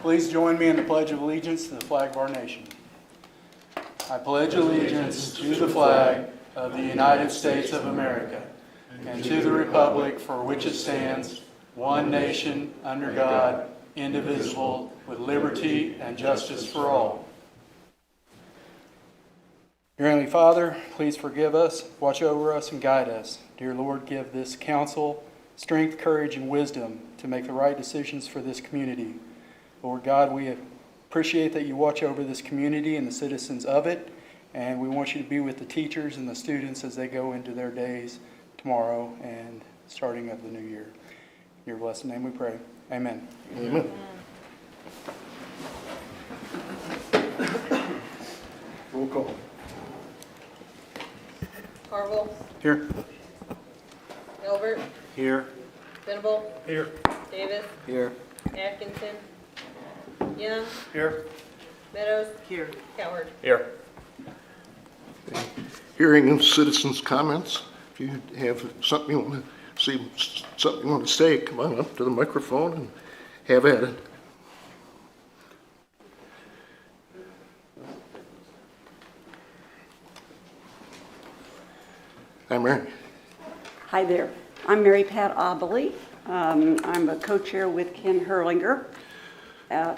Please join me in the Pledge of Allegiance to the flag of our nation. I pledge allegiance to the flag of the United States of America and to the republic for which it stands, one nation, under God, indivisible, with liberty and justice for all. Dear Heavenly Father, please forgive us, watch over us, and guide us. Dear Lord, give this council strength, courage, and wisdom to make the right decisions for this community. Lord God, we appreciate that you watch over this community and the citizens of it, and we want you to be with the teachers and the students as they go into their days tomorrow and starting of the new year. In your blessed name we pray. Amen. Amen. Roll call. Harville. Here. Gilbert. Here. Venable. Here. Davis. Here. Atkinson. Young. Here. Meadows. Here. Coward. Here. Hearing of citizens' comments. If you have something you want to see, something you want to say, come on up to the microphone and have at it. Hi, Mary. Hi there. I'm Mary Pat Obley. I'm a co-chair with Ken Herlinger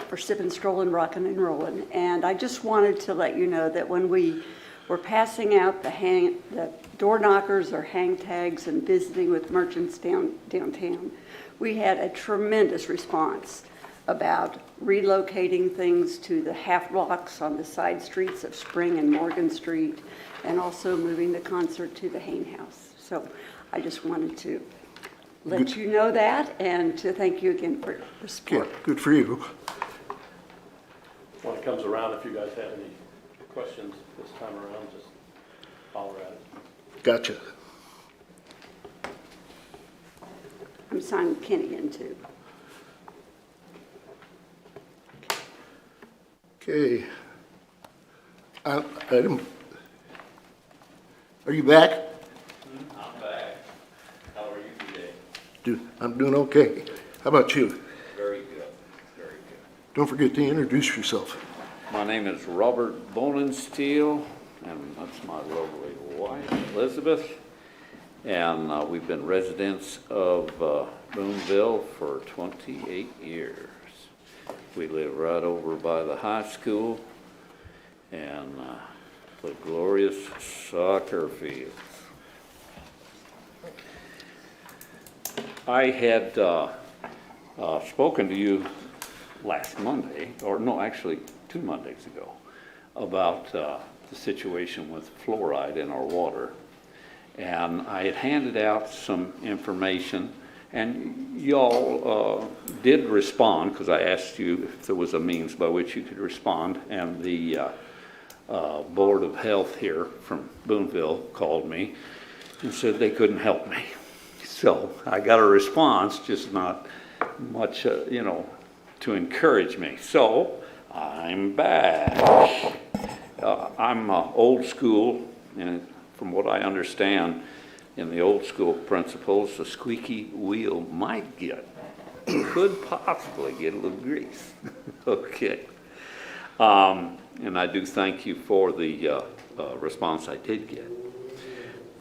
for Sip and Strollin' Rockin' and Rollin'. And I just wanted to let you know that when we were passing out the door knockers or hang tags and visiting with merchants downtown, we had a tremendous response about relocating things to the half blocks on the side streets of Spring and Morgan Street, and also moving the concert to the Hain House. So I just wanted to let you know that and to thank you again for the support. Yeah, good for you. When it comes around, if you guys have any questions this time around, just holler at it. Gotcha. I'm signing Kenny in too. Okay. Item. Are you back? I'm back. How are you today? I'm doing okay. How about you? Very good, very good. Don't forget to introduce yourself. My name is Robert Bonensteel, and that's my lovely wife, Elizabeth. And we've been residents of Boonville for 28 years. We live right over by the high school and the glorious soccer fields. I had spoken to you last Monday, or no, actually 2 Mondays ago, about the situation with fluoride in our water. And I had handed out some information, and y'all did respond, because I asked you if there was a means by which you could respond, and the Board of Health here from Boonville called me and said they couldn't help me. So I got a response, just not much, to encourage me. So I'm back. I'm old school, and from what I understand, in the old school principles, the squeaky wheel could possibly get a little grease. Okay. And I do thank you for the response I did get.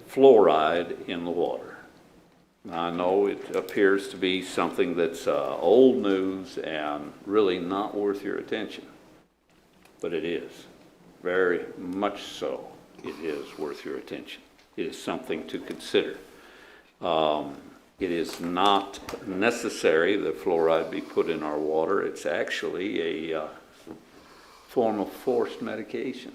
Fluoride in the water. I know it appears to be something that's old news and really not worth your attention, but it is. Very much so, it is worth your attention. It is something to consider. It is not necessary that fluoride be put in our water. It's actually a form of forced medication.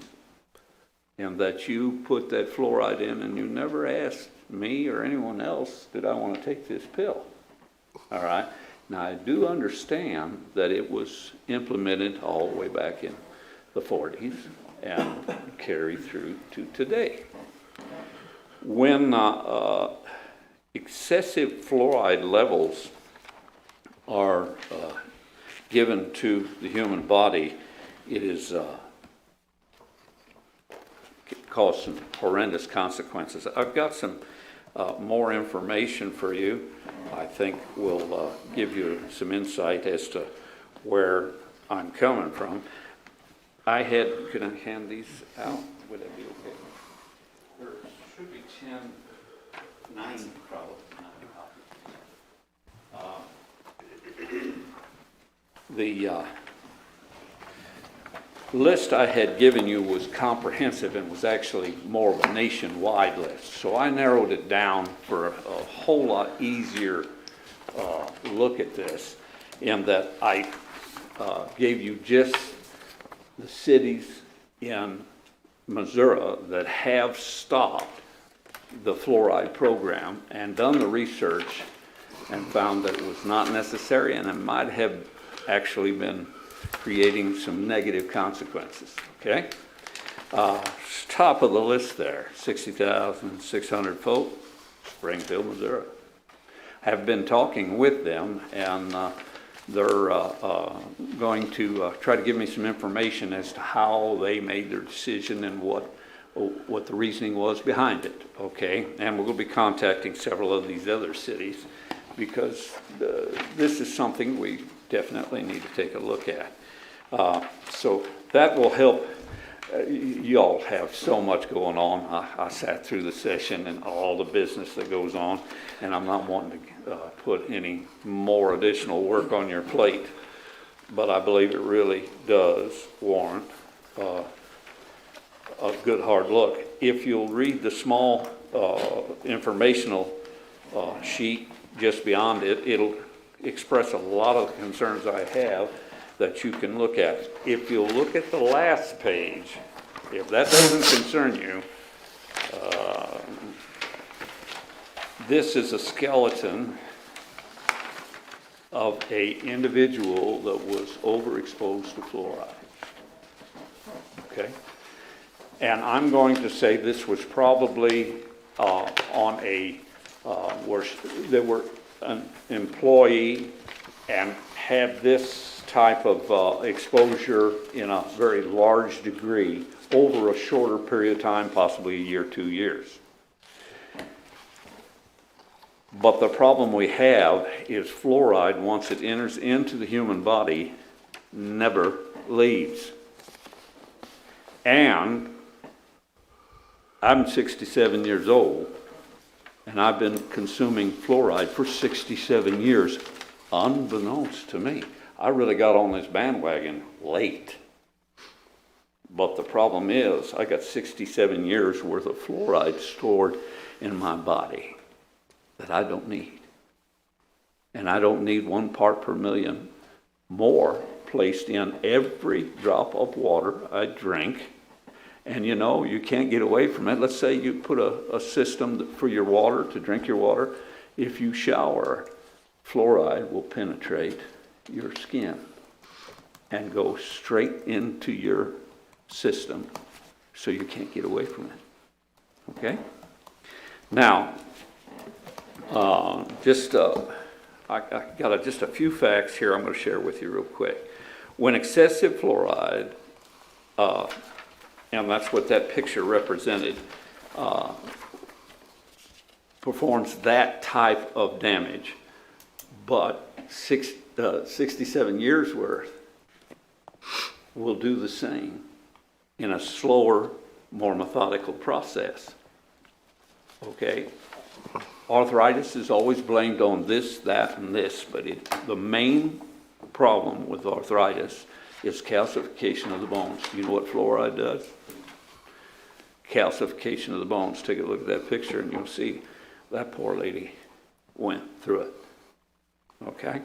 And that you put that fluoride in and you never asked me or anyone else, did I want to take this pill? All right. Now I do understand that it was implemented all the way back in the 40s and carried through to today. When excessive fluoride levels are given to the human body, it is cause some horrendous consequences. I've got some more information for you. I think will give you some insight as to where I'm coming from. Could I hand these out? Would that be okay? There should be 9 probably. The list I had given you was comprehensive and was actually more of a nationwide list. So I narrowed it down for a whole lot easier look at this, in that I gave you just the cities in Missouri that have stopped the fluoride program and done the research and found that it was not necessary, and it might have actually been creating some negative consequences, okay? Top of the list there, 60,600 folk, Springfield, Missouri. Have been talking with them, and they're going to try to give me some information as to how they made their decision and what the reasoning was behind it, okay? And we're going to be contacting several of these other cities, because this is something we definitely need to take a look at. So that will help. Y'all have so much going on. I sat through the session and all the business that goes on, and I'm not wanting to put any more additional work on your plate, but I believe it really does warrant a good hard look. If you'll read the small informational sheet just beyond it, it'll express a lot of the concerns I have that you can look at. If you'll look at the last page, if that doesn't concern you, this is a skeleton of an individual that was overexposed to fluoride. Okay? And I'm going to say this was probably on a, where there were an employee and had this type of exposure in a very large degree over a shorter period of time, possibly a year, 2 years. But the problem we have is fluoride, once it enters into the human body, never leaves. And I'm 67 years old, and I've been consuming fluoride for 67 years, unbeknownst to me. I really got on this bandwagon late. But the problem is, I got 67 years worth of fluoride stored in my body that I don't need. And I don't need 1 part per million more placed in every drop of water I drink. And you know, you can't get away from it. Let's say you put a system for your water, to drink your water. If you shower, fluoride will penetrate your skin and go straight into your system, so you can't get away from it. Okay? Now, I got just a few facts here I'm going to share with you real quick. When excessive fluoride, and that's what that picture represented, performs that type of damage, but 67 years worth will do the same in a slower, more methodical process. Okay? Arthritis is always blamed on this, that, and this, but the main problem with arthritis is calcification of the bones. You know what fluoride does? Calcification of the bones. Take a look at that picture and you'll see that poor lady went through it. Okay?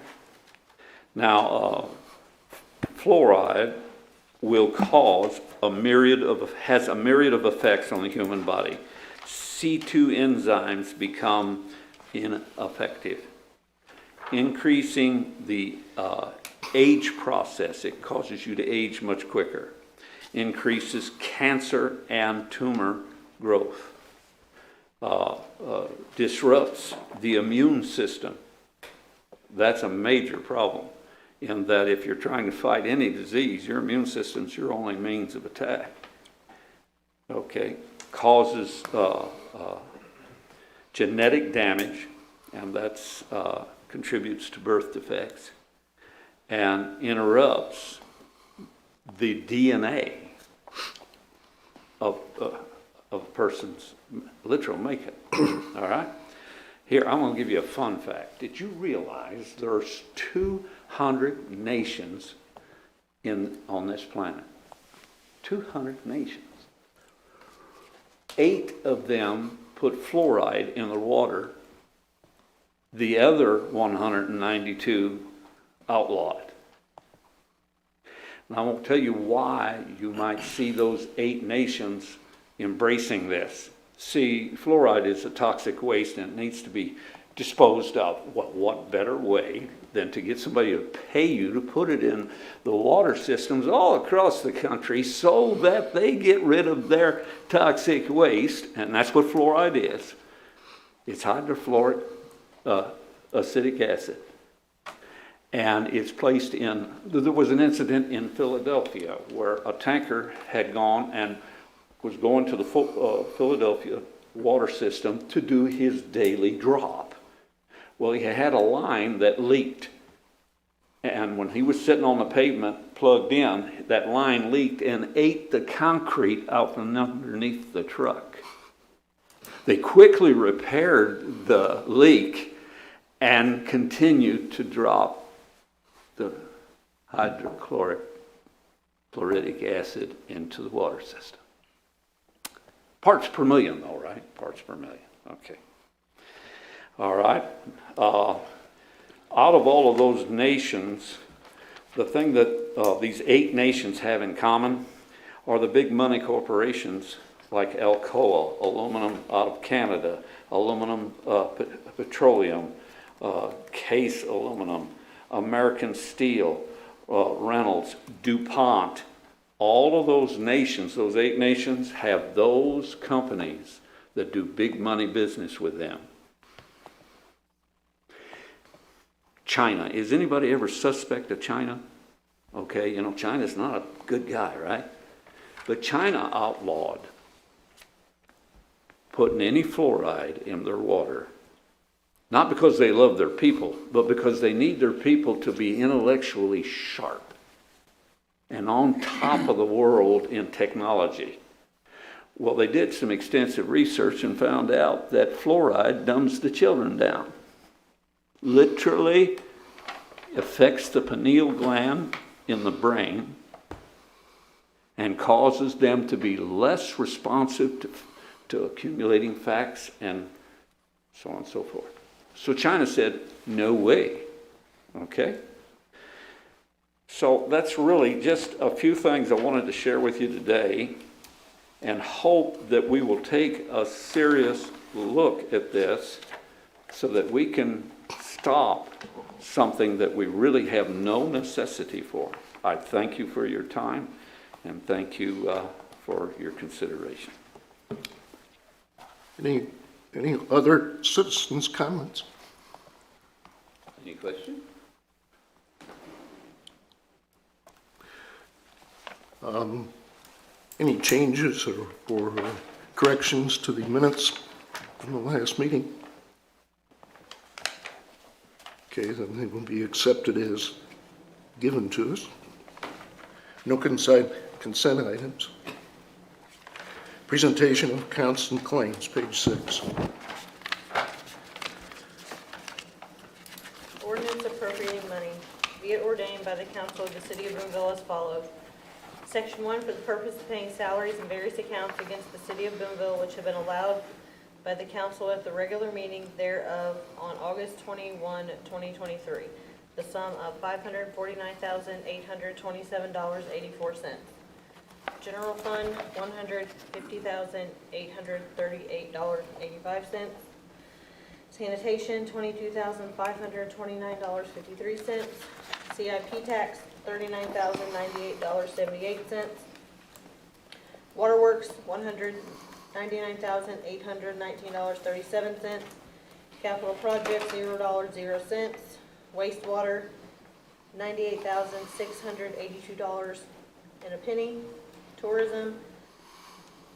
Now, fluoride will cause has a myriad of effects on the human body. C2 enzymes become ineffective, increasing the age process. It causes you to age much quicker, increases cancer and tumor growth, disrupts the immune system. That's a major problem, in that if you're trying to fight any disease, your immune system's your only means of attack. Okay, causes genetic damage, and that's contributes to birth defects, and interrupts the DNA of a person's literal makeup. All right? Here, I'm going to give you a fun fact. Did you realize there's 200 nations on this planet? 200 nations. 8 of them put fluoride in the water. The other 192 outlawed it. And I won't tell you why you might see those 8 nations embracing this. See, fluoride is a toxic waste and it needs to be disposed of. What better way than to get somebody to pay you to put it in the water systems all across the country so that they get rid of their toxic waste, and that's what fluoride is. It's hydrofluoric acidic acid. And it's placed in, there was an incident in Philadelphia where a tanker had gone and was going to the Philadelphia water system to do his daily drop. Well, he had a line that leaked. And when he was sitting on the pavement plugged in, that line leaked and ate the concrete out from underneath the truck. They quickly repaired the leak and continued to drop the hydrochloric acid into the water system. Parts per million though, right? Parts per million. Okay. All right. Out of all of those nations, the thing that these 8 nations have in common are the big money corporations like Alcoa, aluminum out of Canada, aluminum petroleum, Case Aluminum, American Steel, Reynolds, DuPont. All of those nations, those 8 nations, have those companies that do big money business with them. China. Is anybody ever suspect of China? Okay, you know, China's not a good guy, right? But China outlawed putting any fluoride in their water. Not because they love their people, but because they need their people to be intellectually sharp and on top of the world in technology. Well, they did some extensive research and found out that fluoride dumbs the children down. Literally affects the pineal gland in the brain and causes them to be less responsive to accumulating facts and so on and so forth. So China said, no way. Okay? So that's really just a few things I wanted to share with you today, and hope that we will take a serious look at this so that we can stop something that we really have no necessity for. I thank you for your time, and thank you for your consideration. Any other citizens' comments? Any questions? Any changes or corrections to the minutes from the last meeting? Okay, then they will be accepted as given to us. No consent items. Presentation of accounts and claims, page 6. Ordinance appropriating money. Be it ordained by the council of the city of Boonville as follows. Section 1, for the purpose of paying salaries and various accounts against the city of Boonville which have been allowed by the council at the regular meeting thereof on August 21, 2023. The sum of $549,827.84. General fund, $150,838.85. Sanitation, $22,529.53. CIP tax, $39,098.78. Waterworks, $199,819.37. Capital projects, $0.00. Wastewater, $98,682 and a penny. Tourism,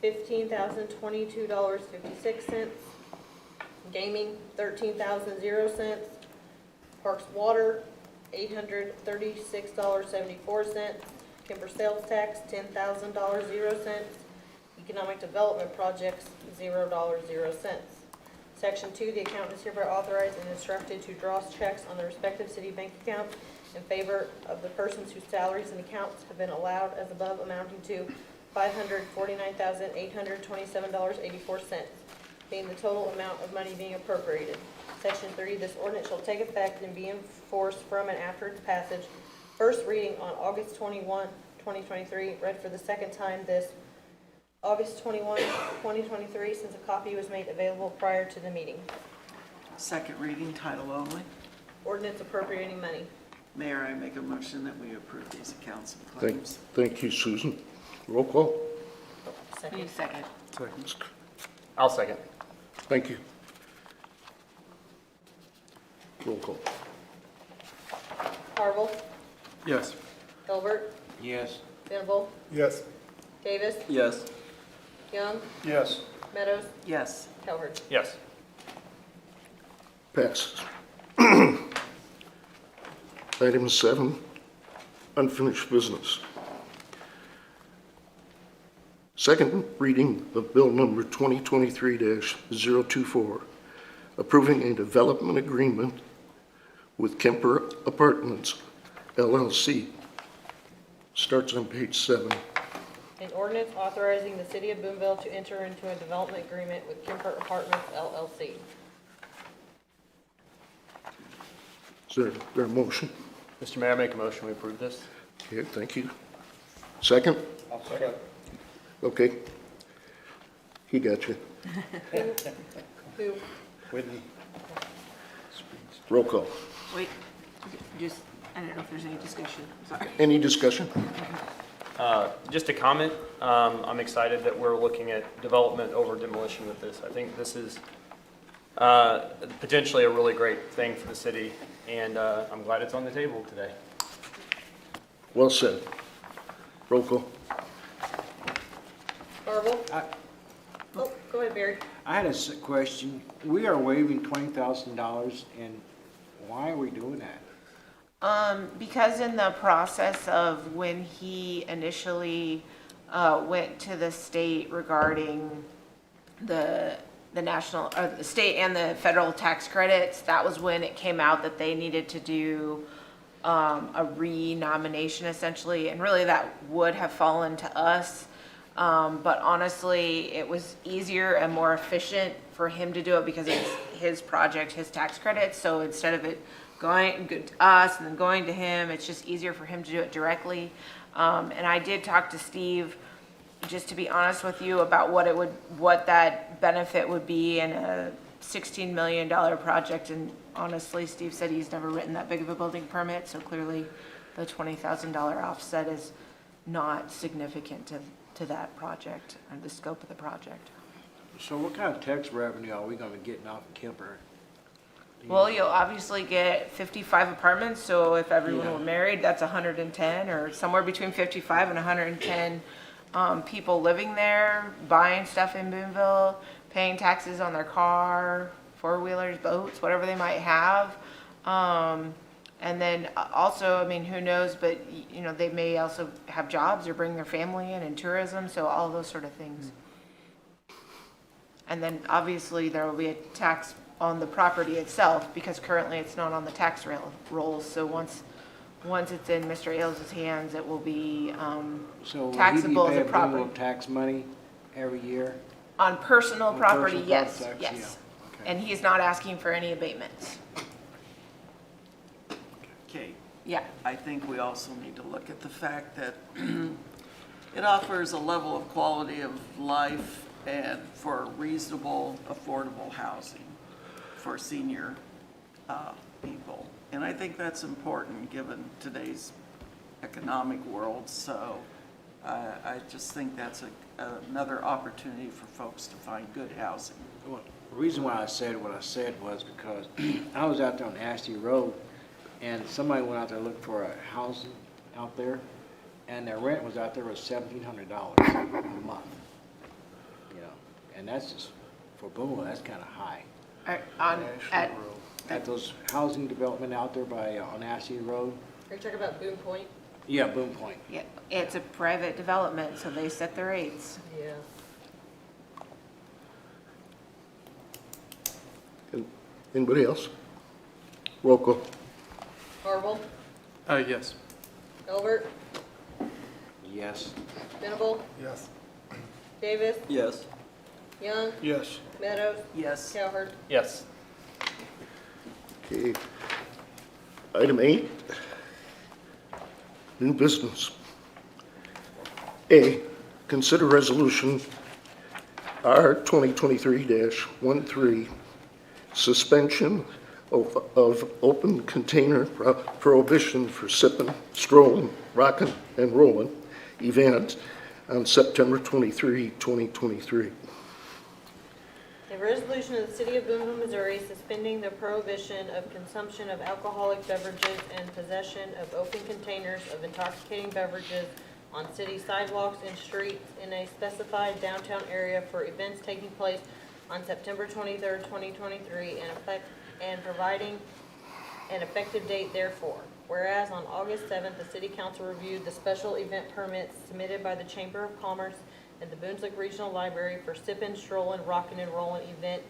$15,022.56. Gaming, $13,000. Parks Water, $836.74. Timber sales tax, $10,000, 0 cents. Economic development projects, $0, 0 cents. Section 2, the accountant is hereby authorized and instructed to draw checks on the respective city bank accounts in favor of the persons whose salaries and accounts have been allowed as above, amounting to $549,827.84, being the total amount of money being appropriated. Section 3, this ordinance shall take effect and be enforced from and after its passage. First reading on August 21, 2023, read for the second time this August 21, 2023, since a copy was made available prior to the meeting. Second reading, title only. Ordinance appropriating money. Mayor, I make a motion that we approve these accounts and Thank, claims. thank you, Susan. Roll call. Second. Second. I'll second. Thank you. Roll call. Harville. Yes. Hilbert. Yes. Venable. Yes. Davis. Yes. Young. Yes. Meadows. Yes. Calvert. Yes. Passes. Item 7, unfinished business. Second reading of Bill Number 2023-024, approving a development agreement with Kemper Apartments, LLC. Starts on page 7. An ordinance authorizing the City of Boonville to enter into a development agreement with Kemper Apartments LLC. Is there a motion? Mr. Mayor, I make a motion we approve this. Okay, thank you. Second? I'll second. Okay. He got you. Who? Whitney. Roll call. Wait, just, I don't know if there's any discussion, I'm sorry. Any discussion? Just a comment. I'm excited that we're looking at development over demolition with this. I think this is potentially a really great thing for the city, and I'm glad it's on the table today. Well said. Roll call. Harville. Oh, go ahead, Barry. I had a question. We are waiving $20,000, and why are we doing that? Because in the process of when he initially went to the state regarding the national, or the state and the federal tax credits, that was when it came out that they needed to do a renomination essentially, and really that would have fallen to us. But honestly, it was easier and more efficient for him to do it because it's his project, his tax credits. So instead of it going to us and then going to him, it's just easier for him to do it directly. And I did talk to Steve, just to be honest with you, about what that benefit would be in a $16 million project. And honestly, Steve said he's never written that big of a building permit. So clearly the $20,000 offset is not significant to that project and the scope of the project. So what kind of tax revenue are we gonna be getting off of Kemper? Well, you'll obviously get 55 apartments, so if everyone Yeah. were married, that's 110, or somewhere between 55 and 110 people living there, buying stuff in Boonville, paying taxes on their car, four-wheelers, boats, whatever they might have. And then also, I mean, who knows, but you know, they may also have jobs or bring their family in and tourism, so all those sort of things. And then obviously there will be a tax on the property itself because currently it's not on the tax rolls. So once it's in Mr. Ailes' hands, it will be So will he be taxable as a paying property. Boonville tax money every year? On personal On property, personal yes, property tax, yes. yeah, okay. And he's not asking for any abatements. Okay, Yeah. I think we also need to look at the fact that it offers a level of quality of life and for reasonable, affordable housing for senior people. And I think that's important given today's economic world. So I just think that's another opportunity for folks to find good housing. Well, the reason why I said what I said was because I was out there on Ashley Road, and somebody went out there looking for a housing out there, and their rent was out there was $1,700 a month. You know, and that's just, for Boonville, that's kind of high. At At those housing development out there by, on Ashley Road, Are you talking about Boone Point? Yeah, Boom Point. Yeah, it's a private development, so they set the rates. Yeah. Anybody else? Roll call. Marvel, Yes. Albert, Yes. Venable, Yes. Davis, Yes. Young, Yes. Meadows, Yes. Cowherd. Yes. Okay. Item 8, new business. A, consider resolution R 2023-13, suspension of open container prohibition for sipping, strolling, rocking, and rolling event on September 23, 2023. A resolution of the City of Boonville, Missouri, suspending the prohibition of consumption of alcoholic beverages and possession of open containers of intoxicating beverages on city sidewalks and streets in a specified downtown area for events taking place on September 23rd, 2023, and providing an effective date therefore. Whereas on August 7th, the City Council reviewed the special event permits submitted by the Chamber of Commerce and the Boonslick Regional Library for Sippin', Strollin', Rockin' and Rollin' event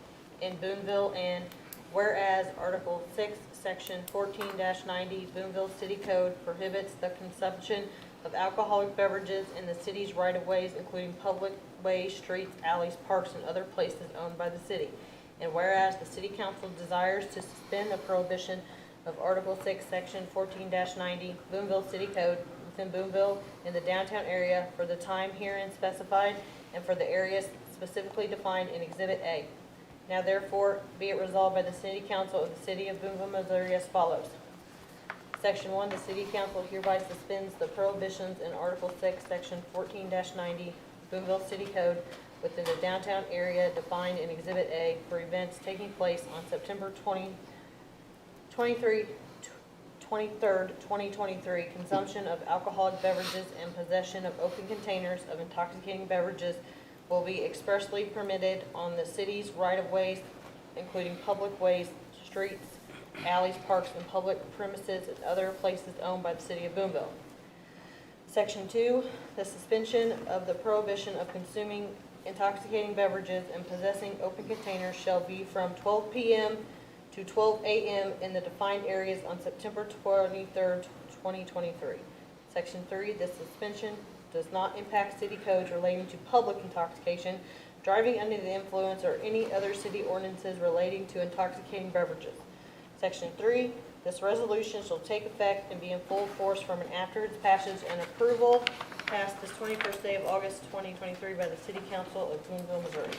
in Boonville, and whereas Article 6, Section 14-90 Boonville City Code prohibits the consumption of alcoholic beverages in the city's right-of-ways, including public ways, streets, alleys, parks, and other places owned by the city. And whereas the City Council desires to suspend the prohibition of Article 6, Section 14-90 Boonville City Code within Boonville in the downtown area for the time herein specified and for the areas specifically defined in Exhibit A. Now therefore be it resolved by the City Council of the City of Boonville, Missouri as follows. Section 1, the City Council hereby suspends the prohibitions in Article 6, Section 14-90 Boonville City Code within the downtown area defined in Exhibit A for events taking place on September 23rd, 2023. Consumption of alcoholic beverages and possession of open containers of intoxicating beverages will be expressly permitted on the city's right-of-ways, including public ways, streets, alleys, parks, and public premises and other places owned by the City of Boonville. Section 2, the suspension of the prohibition of consuming intoxicating beverages and possessing open containers shall be from 12 p.m. to 12 a.m. in the defined areas on September 23rd, 2023. Section 3, the suspension does not impact city codes relating to public intoxication, driving under the influence, or any other city ordinances relating to intoxicating beverages. Section 3, this resolution shall take effect and be in full force from and after its passage and approval passed this 21st day of August 2023 by the City Council of Boonville, Missouri.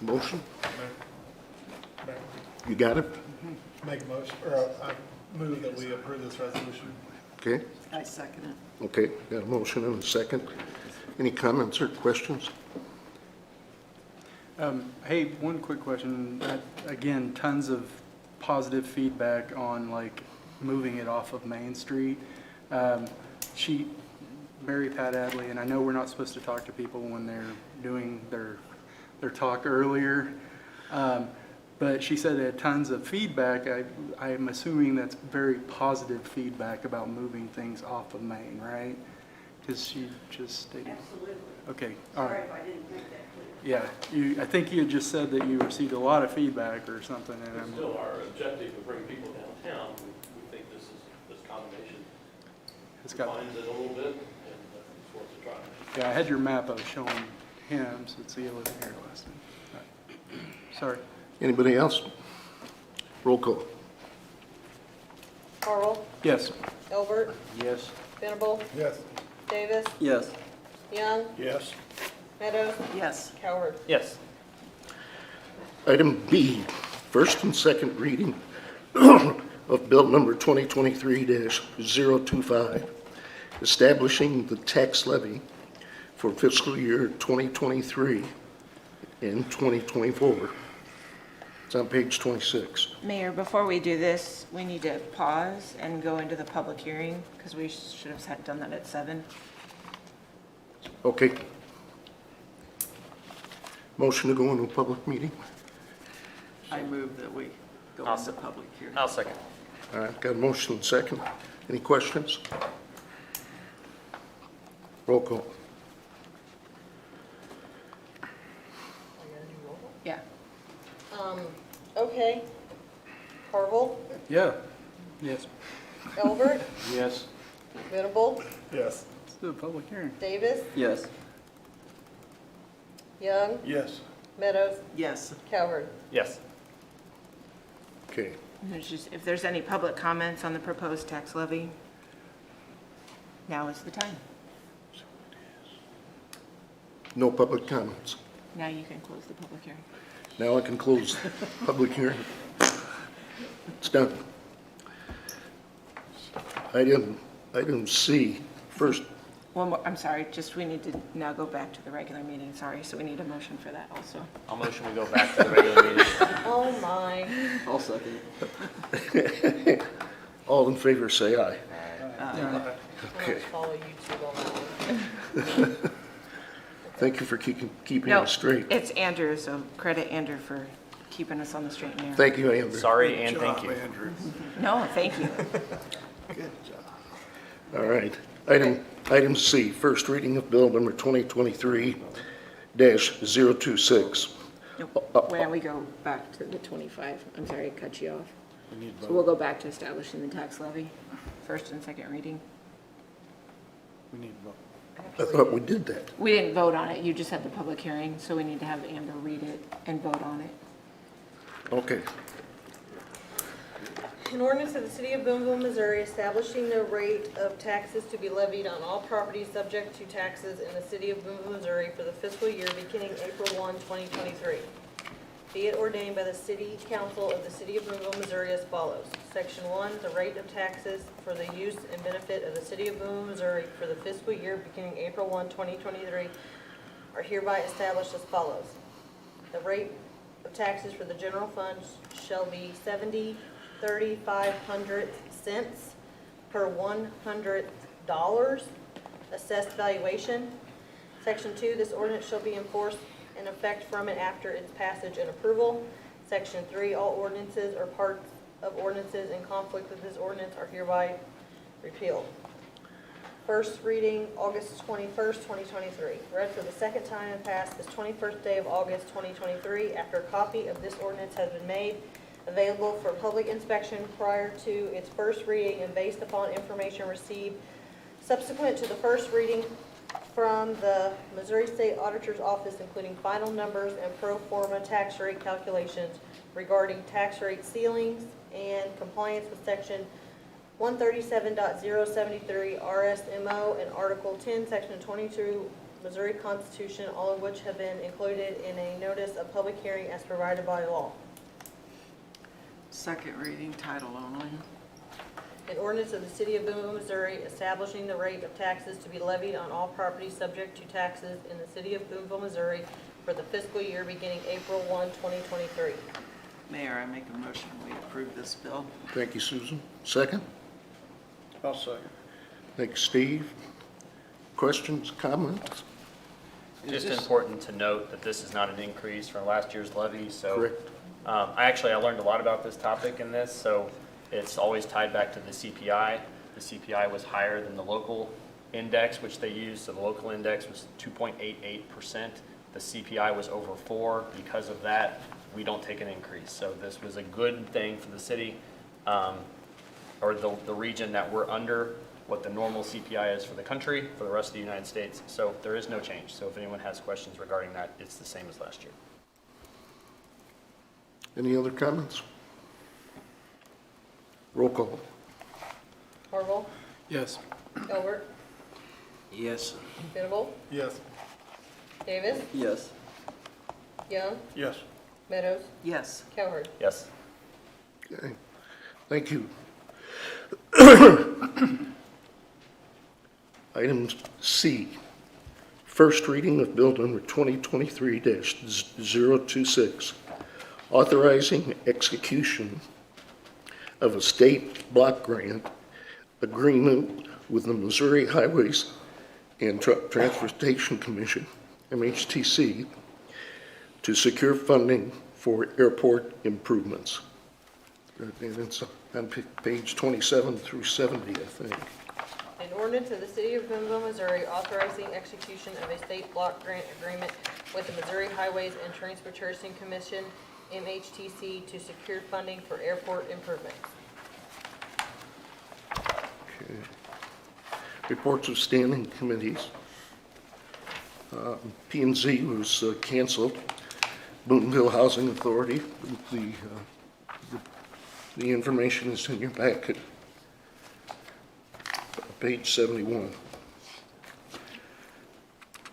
Motion? You got it? Make a motion, or I move that we approve this resolution. Okay, I second it. okay, got a motion and a second. Any comments or questions? Hey, one quick question. Again, tons of positive feedback on like moving it off of Main Street. Mary Pat Adley, and I know we're not supposed to talk to people when they're doing their talk earlier, but she said they had tons of feedback. I'm assuming that's very positive feedback about moving things off of Main, right? Because she just stated. Absolutely. Okay, all Sorry right. if I didn't make that clear. Yeah, I think you had just said that you received a lot of feedback or something, and It's still our objective to bring people downtown. We think this combination it's got. defines it a little bit, and it's worth a try. Yeah, I had your map I was showing him, so it's the 11 here last time. Right. Sorry. Anybody else? Roll call. Harrell, Yes. Elbert, Yes. Venable, Yes. Davis, Yes. Young, Yes. Meadows, Yes. Cowherd. Yes. Item B, first and second reading of Bill Number 2023-025, establishing the tax levy for fiscal year 2023 and 2024. It's on page 26. Mayor, before we do this, we need to pause and go into the public hearing, because we should have done that at 7. Okay. Motion to go into a public meeting. I move that we go I'll into se- public hearing. I'll second. All right, got a motion and second. Any questions? Roll call. Yeah. Okay. Harville, Yeah. Yes. Elbert, Yes. Venable, Yes. Let's do a public hearing. Davis, Yes. Young, Yes. Meadows, Yes. Cowherd. Yes. Okay, And there's just, if there's any public comments on the proposed tax levy, now is the time. no public comments. Now you can close the public hearing. Now I can close the public hearing. It's done. Item C, first, One more, I'm sorry, just we need to now go back to the regular meeting, sorry, so we need a motion for that also. I'll motion we go back to the regular meeting. Oh, my. I'll second. all in favor, say aye. I'm Okay. gonna follow YouTube on that one. Thank you for keeping No, us straight. it's Andrew, so credit Andrew for keeping us on the straight and narrow. Thank you, Andrew. Sorry and thank you. Andrew. No, thank you. All right. Item C, first reading of bill number 2023-026. Nope. Why don't we go back to the 25? I'm sorry, I cut you off. So we'll go back to establishing the tax levy, first and second reading. We need to vote. I thought we did that. We didn't vote on it, you just had the public hearing, so we need to have Andrew read it and vote on it. Okay. An ordinance of the City of Boonville, Missouri, establishing the rate of taxes to be levied on all properties subject to taxes in the City of Boonville, Missouri for the fiscal year beginning April 1, 2023. Be it ordained by the City Council of the City of Boonville, Missouri as follows. Section 1, the rate of taxes for the use and benefit of the City of Boonville, Missouri for the fiscal year beginning April 1, 2023 are hereby established as follows. The rate of taxes for the general fund shall be 70.35 cents per $100 assessed valuation. Section 2, this ordinance shall be enforced in effect from and after its passage and approval. Section 3, all ordinances or parts of ordinances in conflict with this ordinance are hereby repealed. First reading, August 21st, 2023. Read for the second time and passed this 21st day of August, 2023, after a copy of this ordinance has been made available for public inspection prior to its first reading and based upon information received subsequent to the first reading from the Missouri State Auditor's Office, including final numbers and pro forma tax rate calculations regarding tax rate ceilings and compliance with Section 137.073 RSMO and Article 10, Section 22 Missouri Constitution, all of which have been included in a notice of public hearing as provided by law. Second reading, title only. An ordinance of the City of Boonville, Missouri, establishing the rate of taxes to be levied on all properties subject to taxes in the City of Boonville, Missouri for the fiscal year beginning April 1, 2023. Mayor, I make a motion, we approve this bill. Thank you, Susan. Second? I'll second. Thank you, Steve. Questions, comments? Just important to note that this is not an increase from last year's levy, so. Correct. I learned a lot about this topic in this, so it's always tied back to the CPI. The CPI was higher than the local index, which they used, so the local index was 2.88%. The CPI was over 4. Because of that, we don't take an increase. So this was a good thing for the city, or the region that we're under what the normal CPI is for the country, for the rest of the United States. So there is no change. So if anyone has questions regarding that, it's the same as last year. Any other comments? Roll call. Harville, Yes. Elbert, Yes. Venable, Yes. Davis, Yes. Young, Yes. Meadows, Yes. Cowherd. Yes. Okay, thank you. Item C, first reading of bill number 2023-026, authorizing execution of a state block grant agreement with the Missouri Highways and Transportation Commission, MHTC, to secure funding for airport improvements. And it's on page 27 through 70, I think. An ordinance of the City of Boonville, Missouri authorizing execution of a state block grant agreement with the Missouri Highways and Transportation Commission, MHTC, to secure funding for airport improvements. Okay. Reports of standing committees. P&Z was canceled. Boonville Housing Authority, the information is in your packet. Page 71.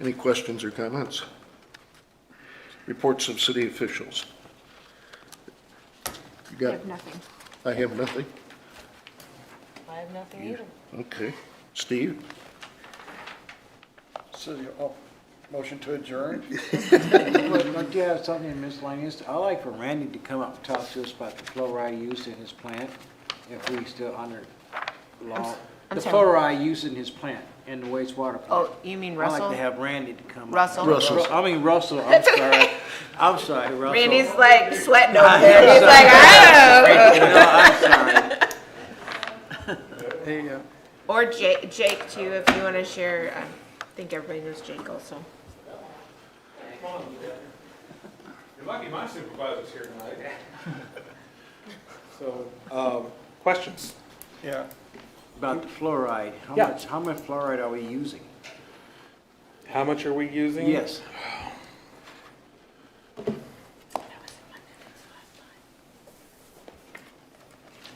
Any questions or comments? Reports of city officials. You got? I have nothing. I have nothing? I have nothing either. Okay. Steve? City, motion to adjourn? Don't you have something miscellaneous? I'd like for Randy to come up and talk to us about the fluoride use in his plant, if we still under law. I'm The sorry. fluoride use in his plant, in the wastewater plant. Oh, you mean I'd Russell? like to have Randy to come up. Russell? Russell. I mean Russell, I'm sorry. I'm sorry, Russell. Randy's like sweating over there. He's like, I No, I'm sorry. Hey, Or Jake too, if you want to share. I think everybody knows Jake also. You're lucky my supervisor's here tonight. So, questions? Yeah. About the fluoride, Yeah. how much fluoride are we using? How much are we using? Yes.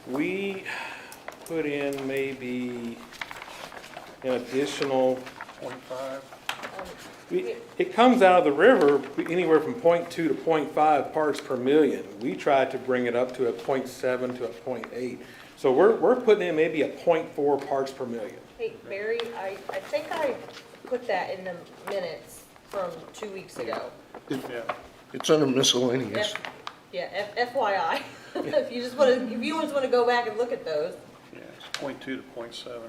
We put in maybe an additional, 0.5. it comes out of the river anywhere from 0.2 to 0.5 parts per million. We tried to bring it up to a 0.7 to a 0.8. So we're putting in maybe a 0.4 parts per million. Hey, Barry, I think I put that in the minutes from 2 weeks ago. It's under miscellaneous. FYI, if you just want to, if you just want to go back and look at those. Yeah, it's 0.2 to 0.7 or something like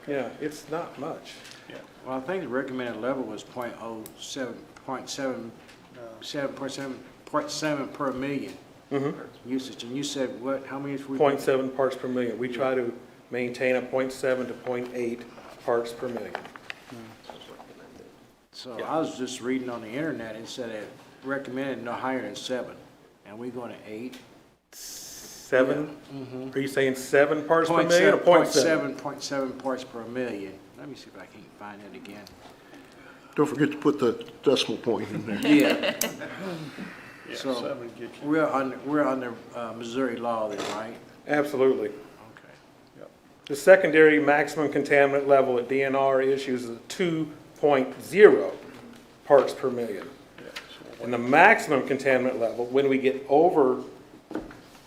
that. Yeah, it's not much. Yeah. Well, I think the recommended level was 0.7 per million usage. And you said what, how many is we? 0.7 parts per million. We try to maintain a 0.7 to 0.8 parts per million. So I was just reading on the internet, it said it recommended no higher than 7, and we going to 8. 7? Are you saying 7 parts per million or 0.7? 0.7 parts per million. Let me see if I can find it again. Don't forget to put the decimal point in there. Yeah. Yeah, So 7 gets you. we're under Missouri law then, right? Absolutely. Okay. The secondary maximum contaminant level at DNR issues is 2.0 parts per million. And the maximum contaminant level, when we get over,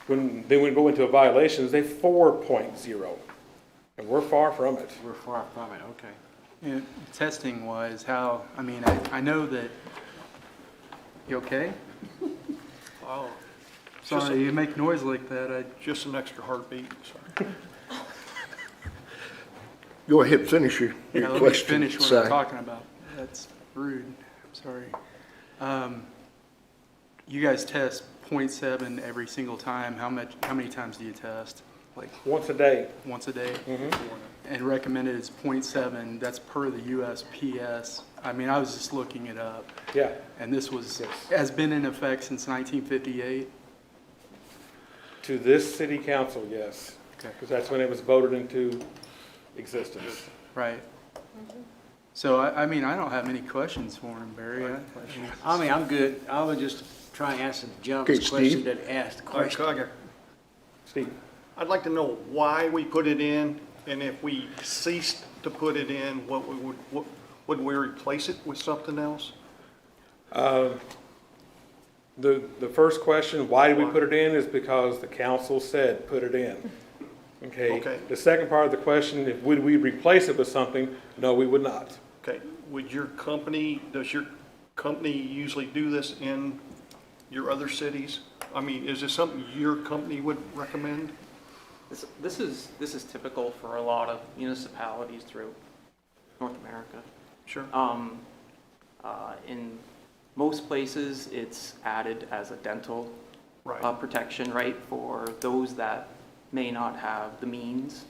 when we go into a violation, is a 4.0. And we're far from it. We're far from it, okay. yeah, testing wise, how, I mean, I know that, you okay? Oh, Sorry, you make noise like that, just an extra heartbeat, sorry. Go ahead, finish your let me question. finish what Si. I'm talking about. That's rude, I'm sorry. You guys test 0.7 every single time. How many times do you test? Like Once a day. once a day? And recommended is 0.7, that's per the USPS. I mean, I was just looking it up. Yeah. And this has been in effect since 1958? To this city council, yes. Okay. Because that's when it was voted into existence. Right. So, I mean, I don't have any questions for him, Barry. I mean, I'm good. I was just trying to answer John's Okay, question Steve. that asked the All right, question. Steve? I'd like to know why we put it in, and if we ceased to put it in, would we replace it with something else? The first question, why did we put it in, is because the council said put it in. Okay? The second part of the question, if would we replace it with something, no, we would not. Okay, does your company usually do this in your other cities? I mean, is this something your company would recommend? This is typical for a lot of municipalities throughout North America. Sure. In most places, it's added as a dental Right. protection, right, for those that may not have the means,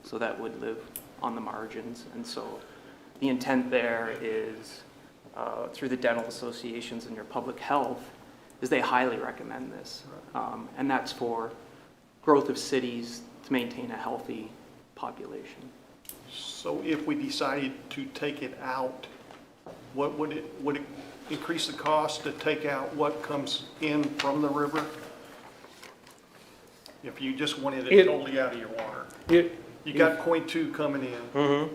so that would live on the margins. And so the intent there is, through the dental associations and your public health, is they highly recommend this. And that's for growth of cities to maintain a healthy population. So if we decided to take it out, what would it increase the cost to take out what comes in from the river? If you just wanted it totally out of your water? You got .2 coming in.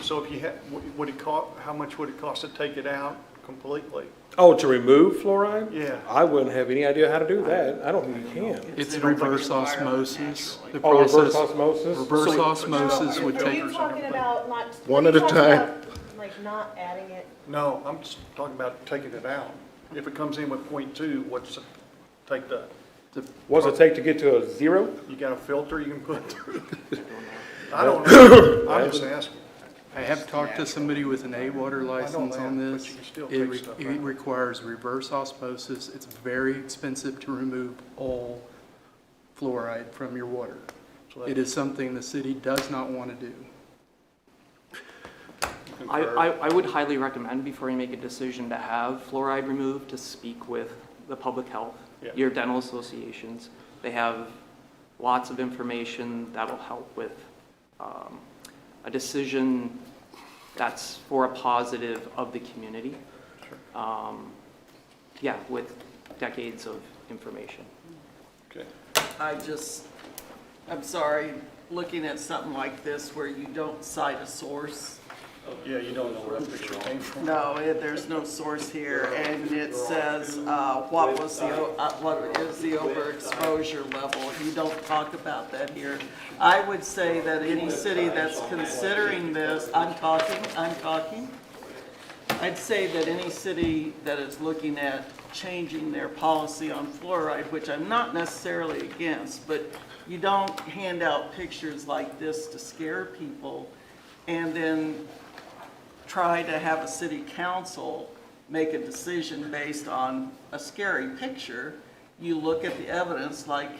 So if you had, would it cost, how much would it cost to take it out completely? Oh, to remove fluoride? Yeah. I wouldn't have any idea how to do that. I don't think you can. It's reverse osmosis. The Oh, reverse process- osmosis? Reverse osmosis would Are take, you talking about not? One are you at a talking time. about, like, not adding it? No, I'm just talking about taking it out. If it comes in with .2, what's it take the, What's it take to get to a zero? you got a filter you can put through? I don't know. I'm just asking. I have talked to somebody with an A-water license that, on but this. you can still It take stuff it out. requires reverse osmosis. It's very expensive to remove all fluoride from your water. So that- It is something the city does not want to do. I would highly recommend, before you make a decision, to have fluoride removed, to speak with the public health, Yeah. your dental associations. They have lots of information that'll help with a decision that's for a positive of the community. Yeah, with decades of information. Okay. I'm sorry, looking at something like this where you don't cite a source. Yeah, you don't know where that picture came from. No, there's no source here, and it says, what is the overexposure level? You don't talk about that here. I would say that any city that's considering this, I'm talking. I'd say that any city that is looking at changing their policy on fluoride, which I'm not necessarily against, but you don't hand out pictures like this to scare people and then try to have a city council make a decision based on a scary picture. You look at the evidence like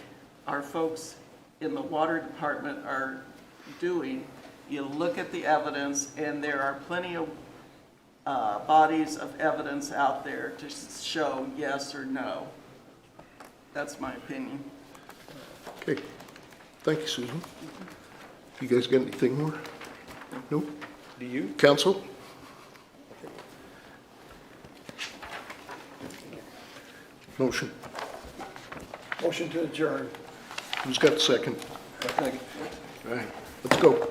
our folks in the water department are doing. You look at the evidence, and there are plenty of bodies of evidence out there to show yes or no. That's my opinion. Okay. Thank you, Susan. You guys got anything more? No? Do you? Council? Motion. Motion to adjourn. Who's got the second? All right, let's go.